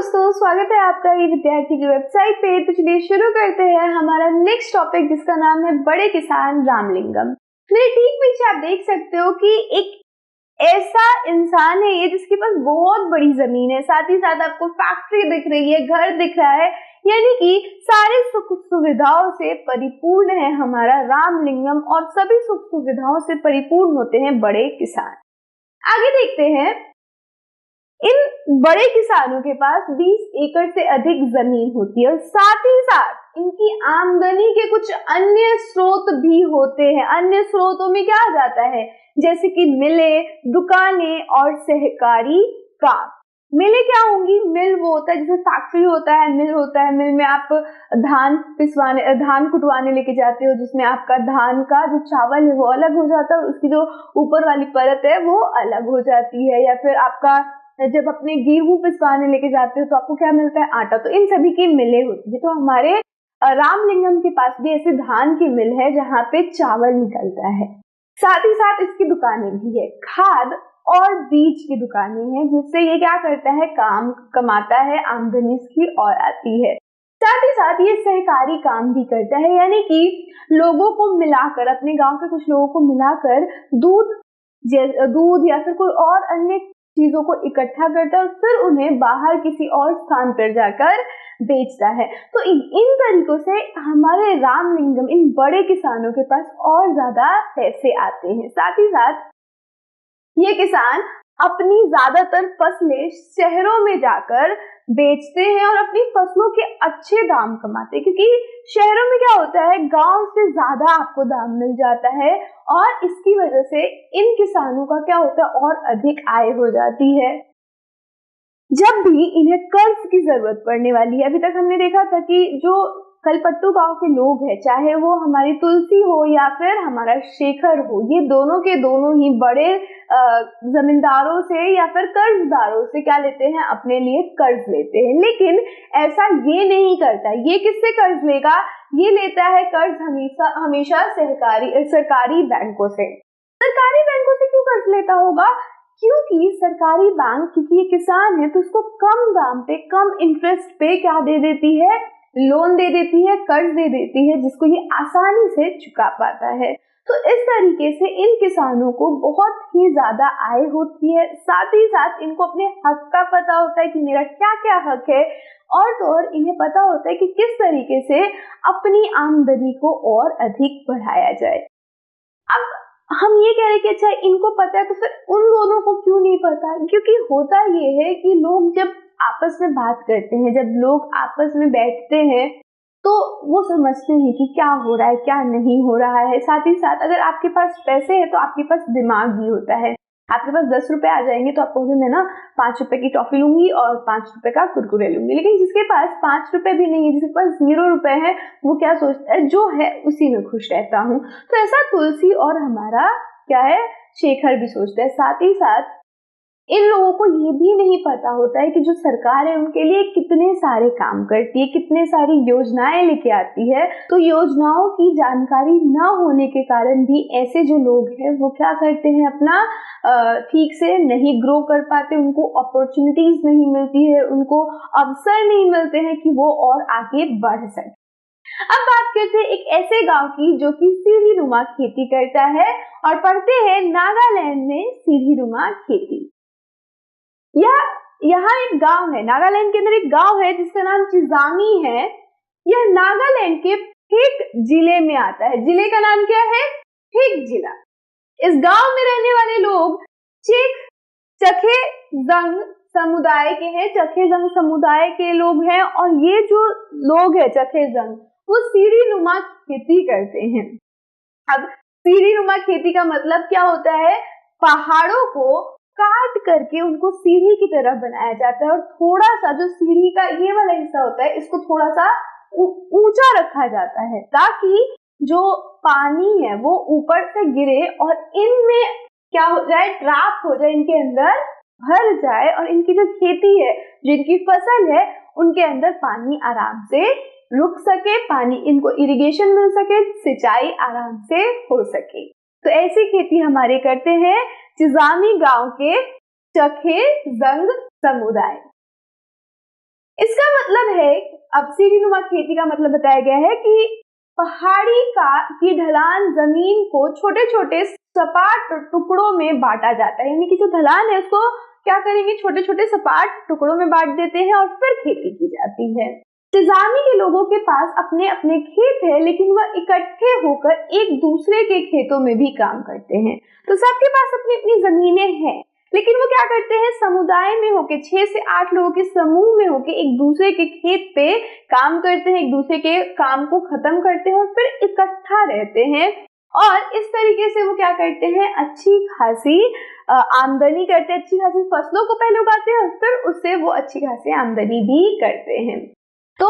दोस्तों, स्वागत है आपका ये विद्यार्थी की वेबसाइट पे। तो चलिए शुरू करते हैं हमारा नेक्स्ट टॉपिक, जिसका नाम है बड़े किसान रामलिंगम। मेरे ठीक पीछे आप देख सकते हो कि एक ऐसा इंसान है ये जिसके पास बहुत बड़ी जमीन है, साथ ही साथ आपको फैक्ट्री दिख रही है, घर दिख रहा है, यानी कि सारी सुख सुविधाओं से परिपूर्ण है हमारा रामलिंगम। और सभी सुख सुविधाओं से परिपूर्ण होते हैं बड़े किसान। आगे देखते हैं, इन बड़े किसानों के पास 20 एकड़ से अधिक जमीन होती है और साथ ही साथ इनकी आमदनी के कुछ अन्य स्रोत भी होते हैं। अन्य स्रोतों में क्या आ जाता है, जैसे कि मिलें, दुकानें और सहकारी काम। मिलें क्या होंगी? मिल वो होता है जैसे फैक्ट्री होता है, मिल होता है। मिल में आप धान कुटवाने लेके जाते हो, जिसमें आपका धान का जो चावल है वो अलग हो जाता है और उसकी जो ऊपर वाली परत है वो अलग हो जाती है। या फिर आपका जब अपने गेहूं पिसवाने लेके जाते हो तो आपको क्या मिलता है? आटा। तो इन सभी की मिलें होती है। तो हमारे रामलिंगम के पास भी ऐसे धान की मिल है जहाँ पे चावल निकलता है। साथ ही साथ इसकी दुकानें भी है, खाद और बीज की दुकानें हैं, जिससे ये क्या करता है, काम कमाता है, आमदनी इसकी और आती है। साथ ही साथ ये सहकारी काम भी करता है, यानी कि लोगों को मिलाकर, अपने गांव के कुछ लोगों को मिलाकर दूध या फिर कोई और अन्य चीजों को इकट्ठा करता है और फिर उन्हें बाहर किसी और स्थान पर जाकर बेचता है। तो इन तरीकों से हमारे रामलिंगम, इन बड़े किसानों के पास और ज्यादा पैसे आते हैं। साथ ही साथ ये किसान अपनी ज्यादातर फसलें शहरों में जाकर बेचते हैं और अपनी फसलों के अच्छे दाम कमाते हैं, क्योंकि शहरों में क्या होता है, गांव से ज्यादा आपको दाम मिल जाता है और इसकी वजह से इन किसानों का क्या होता है, और अधिक आय हो जाती है। जब भी इन्हें कर्ज की जरूरत पड़ने वाली है, अभी तक हमने देखा था कि जो कलपट्टू गांव के लोग हैं, चाहे वो हमारी तुलसी हो या फिर हमारा शेखर हो, ये दोनों के दोनों ही बड़े जमींदारों से या फिर कर्जदारों से क्या लेते हैं, अपने लिए कर्ज लेते हैं। लेकिन ऐसा ये नहीं करता। ये किससे कर्ज लेगा? ये लेता है कर्ज हमेशा सरकारी बैंकों से। सरकारी बैंकों से क्यों कर्ज लेता होगा? क्योंकि सरकारी बैंक, क्योंकि ये किसान है तो उसको कम दाम पे, कम इंटरेस्ट पे क्या दे देती है, लोन दे देती है, कर्ज दे देती है, जिसको ये आसानी से चुका पाता है। तो इस तरीके से इन किसानों को बहुत ही ज्यादा आय होती है। साथ ही साथ इनको अपने हक का पता होता है कि मेरा क्या क्या हक है, और तो और इन्हें पता होता है कि किस तरीके से अपनी आमदनी को और अधिक बढ़ाया जाए। अब हम ये कह रहे हैं कि अच्छा इनको पता है, तो फिर उन दोनों को क्यों नहीं पता? क्योंकि होता ये है कि लोग जब आपस में बात करते हैं, जब लोग आपस में बैठते हैं, तो वो समझते हैं कि क्या हो रहा है, क्या नहीं हो रहा है। साथ ही साथ अगर आपके पास पैसे हैं तो आपके पास दिमाग भी होता है। आपके पास 10 रुपए आ जाएंगे तो आप कहोगे मैं ना 5 रुपए की टॉफी लूंगी और 5 रुपए का कुरकुरे लूंगी। लेकिन जिसके पास 5 रुपए भी नहीं है, जिसके पास 0 रुपए है, वो क्या सोचता है, जो है उसी में खुश रहता हूँ। तो ऐसा तुलसी और हमारा क्या है, शेखर भी सोचता है। साथ ही साथ इन लोगों को ये भी नहीं पता होता है कि जो सरकार है उनके लिए कितने सारे काम करती है, कितने सारी योजनाएं लेके आती है। तो योजनाओं की जानकारी न होने के कारण भी ऐसे जो लोग हैं वो क्या करते हैं, अपना ठीक से नहीं ग्रो कर पाते, उनको अपॉर्चुनिटीज नहीं मिलती है, उनको अवसर नहीं मिलते हैं कि वो और आगे बढ़ सके। अब बात करते हैं एक ऐसे गांव की जो कि सीढ़ीनुमा खेती करता है, और पढ़ते हैं नागालैंड में सीढ़ीनुमा खेती। यहाँ एक गांव है, नागालैंड के अंदर एक गांव है जिसका नाम चिजामी है। यह नागालैंड के फेक जिले में आता है। जिले का नाम क्या है? फेक जिला। इस गांव में रहने वाले लोग चखेजंग समुदाय के हैं, चखेजंग समुदाय के लोग हैं। और ये जो लोग हैं चखेजंग, वो सीढ़ीनुमा खेती करते हैं। अब सीढ़ीनुमा खेती का मतलब क्या होता है? पहाड़ों को काट करके उनको सीढ़ी की तरह बनाया जाता है और थोड़ा सा जो सीढ़ी का ये वाला हिस्सा होता है, इसको थोड़ा सा ऊंचा रखा जाता है, ताकि जो पानी है वो ऊपर से गिरे और इनमें क्या हो जाए, ट्रैप हो जाए, इनके अंदर भर जाए और इनकी जो खेती है, जो इनकी फसल है, उनके अंदर पानी आराम से रुक सके, पानी इनको इरिगेशन मिल सके, सिंचाई आराम से हो सके। तो ऐसी खेती हमारे करते हैं चिजामी गांव के चखेजंग समुदाय। इसका मतलब है, अब सीढ़ीनुमा खेती का मतलब बताया गया है कि पहाड़ी की ढलान जमीन को छोटे छोटे सपाट टुकड़ों में बांटा जाता है, यानी कि जो ढलान है उसको क्या करेंगे, छोटे छोटे सपाट टुकड़ों में बांट देते हैं और फिर खेती की जाती है। इंतजामी के लोगों के पास अपने अपने खेत है, लेकिन वह इकट्ठे होकर एक दूसरे के खेतों में भी काम करते हैं। तो सबके पास अपनी अपनी जमीनें हैं, लेकिन वो क्या करते हैं, समुदाय में होके 6 से 8 लोगों के समूह में होके एक दूसरे के खेत पे काम करते हैं, एक दूसरे के काम को खत्म करते हैं और फिर इकट्ठा रहते हैं। और इस तरीके से वो क्या करते हैं, अच्छी खासी आमदनी करते हैं, अच्छी खासी फसलों को पहले उगाते हैं और फिर उससे वो अच्छी खासी आमदनी भी करते हैं। तो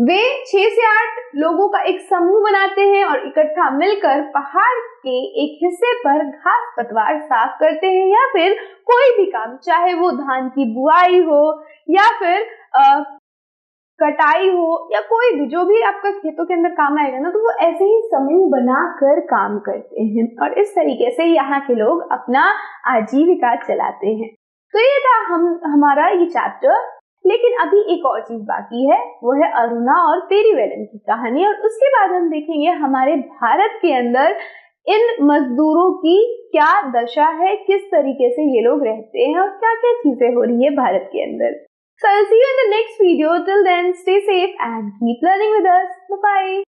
वे 6 से 8 लोगों का एक समूह बनाते हैं और इकट्ठा मिलकर पहाड़ के एक हिस्से पर घास पतवार साफ करते हैं, या फिर कोई भी काम, चाहे वो धान की बुआई हो या फिर कटाई हो या कोई भी, जो भी आपका खेतों के अंदर काम आएगा ना, तो वो ऐसे ही समूह बनाकर काम करते हैं और इस तरीके से यहाँ के लोग अपना आजीविका चलाते हैं। तो ये था हमारा ये चैप्टर। लेकिन अभी एक और चीज बाकी है, वो है अरुणा और पेरीवेलन की कहानी, और उसके बाद हम देखेंगे हमारे भारत के अंदर इन मजदूरों की क्या दशा है, किस तरीके से ये लोग रहते हैं और क्या क्या चीजें हो रही है भारत के अंदर। So I'll see you in the next video. Till then, stay safe and keep learning with us. Bye bye.